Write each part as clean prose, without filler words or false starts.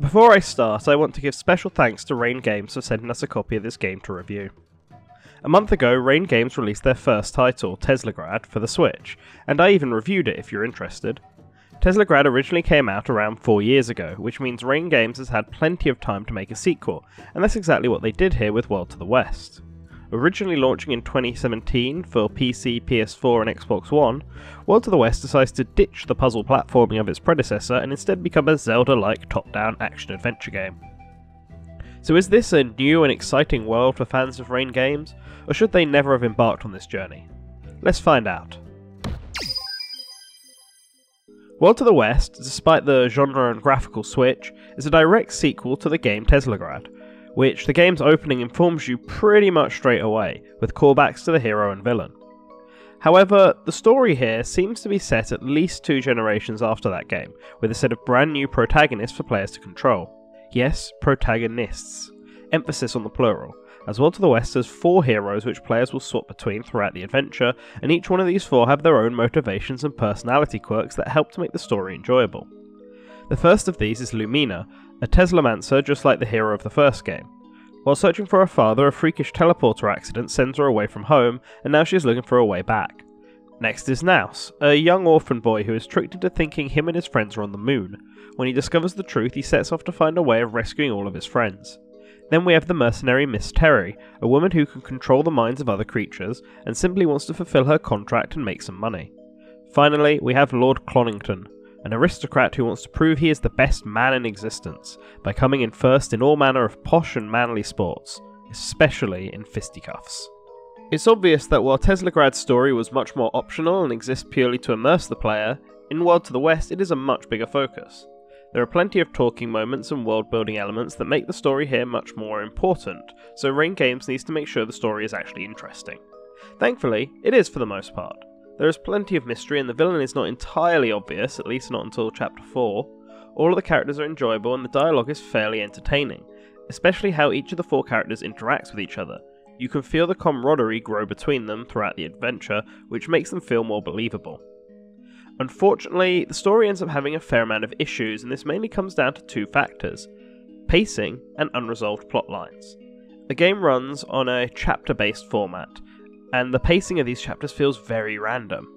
Before I start, I want to give special thanks to Rain Games for sending us a copy of this game to review. A month ago, Rain Games released their first title, Teslagrad, for the Switch, and I even reviewed it if you're interested. Teslagrad originally came out around 4 years ago, which means Rain Games has had plenty of time to make a sequel, and that's exactly what they did here with World to the West. Originally launching in 2017 for PC, PS4 and Xbox One, World to the West decides to ditch the puzzle platforming of its predecessor and instead become a Zelda-like top-down action-adventure game. So is this a new and exciting world for fans of Rain Games, or should they never have embarked on this journey? Let's find out. World to the West, despite the genre and graphical switch, is a direct sequel to the game Teslagrad, which the game's opening informs you pretty much straight away, with callbacks to the hero and villain. However, the story here seems to be set at least 2 generations after that game, with a set of brand new protagonists for players to control. Yes, protagonists. Emphasis on the plural, as World to the West has 4 heroes which players will swap between throughout the adventure, and each one of these 4 have their own motivations and personality quirks that help to make the story enjoyable. The first of these is Lumina, a Teslamancer just like the hero of the first game. While searching for her father, a freakish teleporter accident sends her away from home, and now she is looking for a way back. Next is Naus, a young orphan boy who is tricked into thinking him and his friends are on the moon. When he discovers the truth, he sets off to find a way of rescuing all of his friends. Then we have the mercenary Miss Terry, a woman who can control the minds of other creatures, and simply wants to fulfill her contract and make some money. Finally, we have Lord Clonington, an aristocrat who wants to prove he is the best man in existence, by coming in first in all manner of posh and manly sports, especially in fisticuffs. It's obvious that while Teslagrad's story was much more optional and exists purely to immerse the player, in World to the West it is a much bigger focus. There are plenty of talking moments and world-building elements that make the story here much more important, so Rain Games needs to make sure the story is actually interesting. Thankfully, it is for the most part. There is plenty of mystery and the villain is not entirely obvious, at least not until Chapter 4. All of the characters are enjoyable and the dialogue is fairly entertaining, especially how each of the 4 characters interacts with each other. You can feel the camaraderie grow between them throughout the adventure, which makes them feel more believable. Unfortunately, the story ends up having a fair amount of issues, and this mainly comes down to 2 factors: pacing and unresolved plot lines. The game runs on a chapter-based format, and the pacing of these chapters feels very random.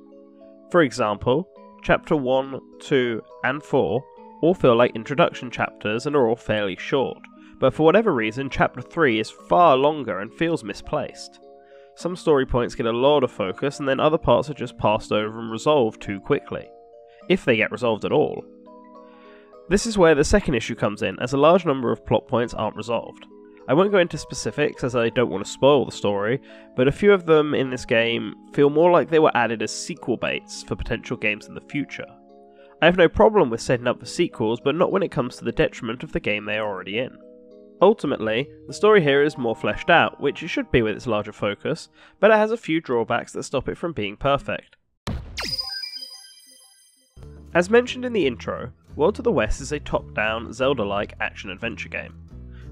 For example, Chapter 1, 2, and 4 all feel like introduction chapters and are all fairly short, but for whatever reason Chapter 3 is far longer and feels misplaced. Some story points get a lot of focus and then other parts are just passed over and resolved too quickly, if they get resolved at all. This is where the second issue comes in, as a large number of plot points aren't resolved. I won't go into specifics as I don't want to spoil the story, but a few of them in this game feel more like they were added as sequel baits for potential games in the future. I have no problem with setting up for sequels, but not when it comes to the detriment of the game they are already in. Ultimately, the story here is more fleshed out, which it should be with its larger focus, but it has a few drawbacks that stop it from being perfect. As mentioned in the intro, World to the West is a top-down, Zelda-like action-adventure game.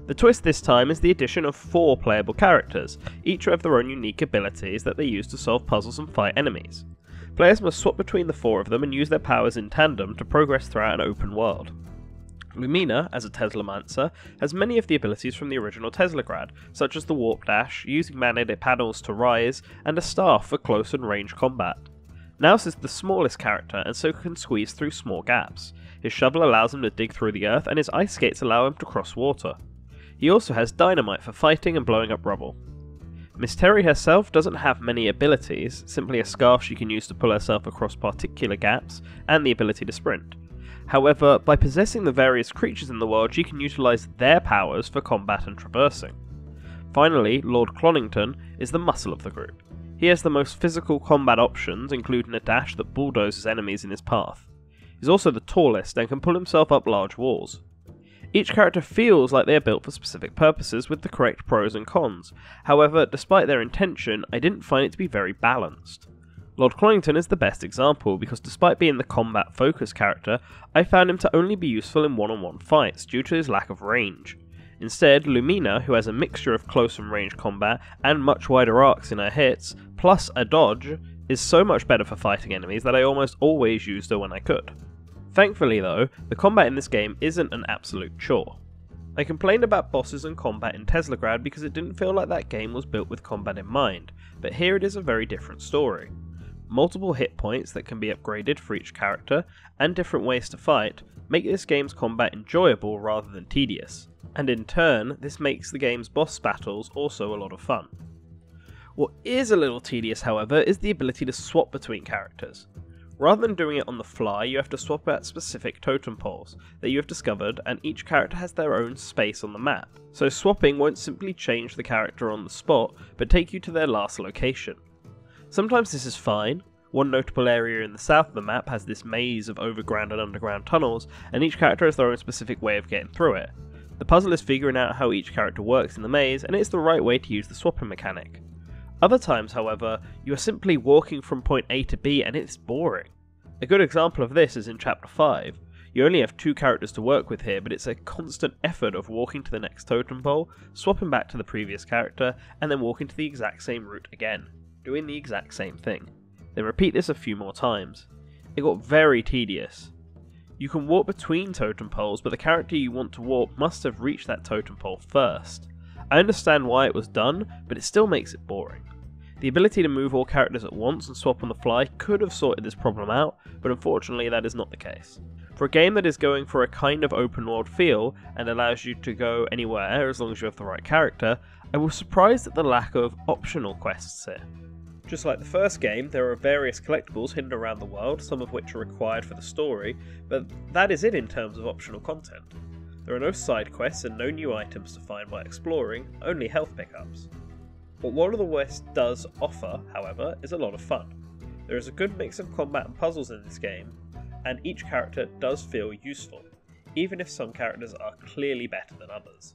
The twist this time is the addition of 4 playable characters, each have their own unique abilities that they use to solve puzzles and fight enemies. Players must swap between the 4 of them and use their powers in tandem to progress throughout an open world. Lumina, as a Teslamancer, has many of the abilities from the original Teslagrad, such as the warp dash, using magnetic paddles to rise, and a staff for close and range combat. Naus is the smallest character and so can squeeze through small gaps. His shovel allows him to dig through the earth and his ice skates allow him to cross water. He also has dynamite for fighting and blowing up rubble. Miss Terry herself doesn't have many abilities, simply a scarf she can use to pull herself across particular gaps, and the ability to sprint. However, by possessing the various creatures in the world, she can utilise their powers for combat and traversing. Finally, Lord Clonington is the muscle of the group. He has the most physical combat options, including a dash that bulldozes enemies in his path. He's also the tallest and can pull himself up large walls. Each character feels like they are built for specific purposes with the correct pros and cons. However, despite their intention, I didn't find it to be very balanced. Lord Clonington is the best example because despite being the combat-focused character, I found him to only be useful in one-on-one fights due to his lack of range. Instead, Lumina, who has a mixture of close and range combat and much wider arcs in her hits, plus a dodge, is so much better for fighting enemies that I almost always used her when I could. Thankfully though, the combat in this game isn't an absolute chore. I complained about bosses and combat in Teslagrad because it didn't feel like that game was built with combat in mind, but here it is a very different story. Multiple hit points that can be upgraded for each character, and different ways to fight, make this game's combat enjoyable rather than tedious, and in turn, this makes the game's boss battles also a lot of fun. What is a little tedious, however, is the ability to swap between characters. Rather than doing it on the fly, you have to swap out specific totem poles that you have discovered, and each character has their own space on the map. So swapping won't simply change the character on the spot, but take you to their last location. Sometimes this is fine. One notable area in the south of the map has this maze of overground and underground tunnels, and each character has their own specific way of getting through it. The puzzle is figuring out how each character works in the maze, and it's the right way to use the swapping mechanic. Other times, however, you are simply walking from point A to B and it's boring. A good example of this is in Chapter 5. You only have 2 characters to work with here, but it's a constant effort of walking to the next totem pole, swapping back to the previous character, and then walking to the exact same route again, doing the exact same thing. Then repeat this a few more times. It got very tedious. You can warp between totem poles, but the character you want to warp must have reached that totem pole first. I understand why it was done, but it still makes it boring. The ability to move all characters at once and swap on the fly could have sorted this problem out, but unfortunately that is not the case. For a game that is going for a kind of open world feel, and allows you to go anywhere as long as you have the right character, I was surprised at the lack of optional quests here. Just like the first game, there are various collectibles hidden around the world, some of which are required for the story, but that is it in terms of optional content. There are no side quests and no new items to find by exploring, only health pickups. What World of the West does offer, however, is a lot of fun. There is a good mix of combat and puzzles in this game, and each character does feel useful, even if some characters are clearly better than others.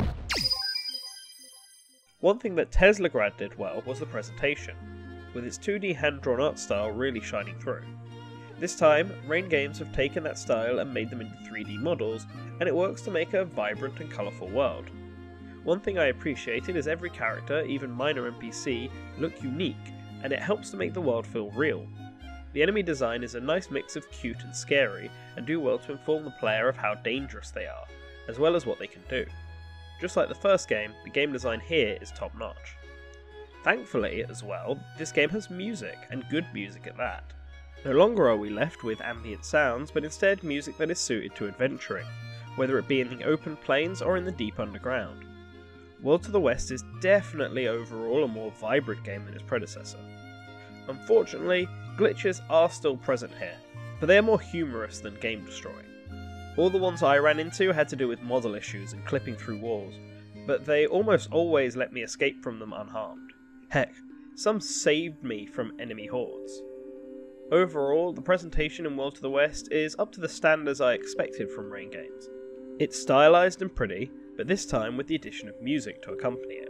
One thing that Teslagrad did well was the presentation, with its 2D hand-drawn art style really shining through. This time, Rain Games have taken that style and made them into 3D models, and it works to make a vibrant and colourful world. One thing I appreciated is every character, even minor NPC, look unique, and it helps to make the world feel real. The enemy design is a nice mix of cute and scary, and do well to inform the player of how dangerous they are, as well as what they can do. Just like the first game, the game design here is top notch. Thankfully, as well, this game has music, and good music at that. No longer are we left with ambient sounds, but instead music that is suited to adventuring, whether it be in the open plains or in the deep underground. World to the West is definitely overall a more vibrant game than its predecessor. Unfortunately, glitches are still present here, but they are more humorous than game destroying. All the ones I ran into had to do with model issues and clipping through walls, but they almost always let me escape from them unharmed. Heck, some saved me from enemy hordes. Overall, the presentation in World to the West is up to the standards I expected from Rain Games. It's stylized and pretty, but this time with the addition of music to accompany it.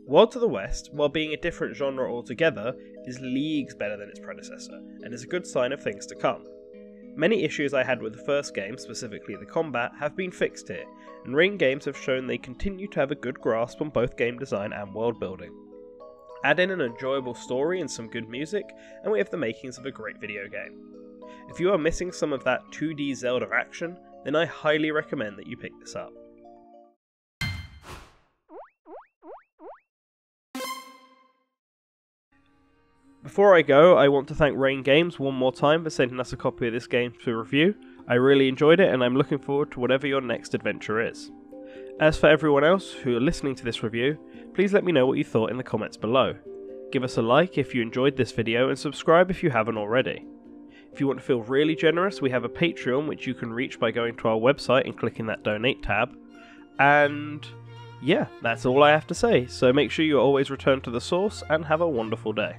World to the West, while being a different genre altogether, is leagues better than its predecessor, and is a good sign of things to come. Many issues I had with the first game, specifically the combat, have been fixed here, and Rain Games have shown they continue to have a good grasp on both game design and world building. Add in an enjoyable story and some good music, and we have the makings of a great video game. If you are missing some of that 2D Zelda action, then I highly recommend that you pick this up. Before I go, I want to thank Rain Games one more time for sending us a copy of this game to review. I really enjoyed it, and I'm looking forward to whatever your next adventure is. As for everyone else who are listening to this review, please let me know what you thought in the comments below. Give us a like if you enjoyed this video, and subscribe if you haven't already. If you want to feel really generous, we have a Patreon which you can reach by going to our website and clicking that donate tab. And yeah, that's all I have to say, so make sure you always return to the source and have a wonderful day.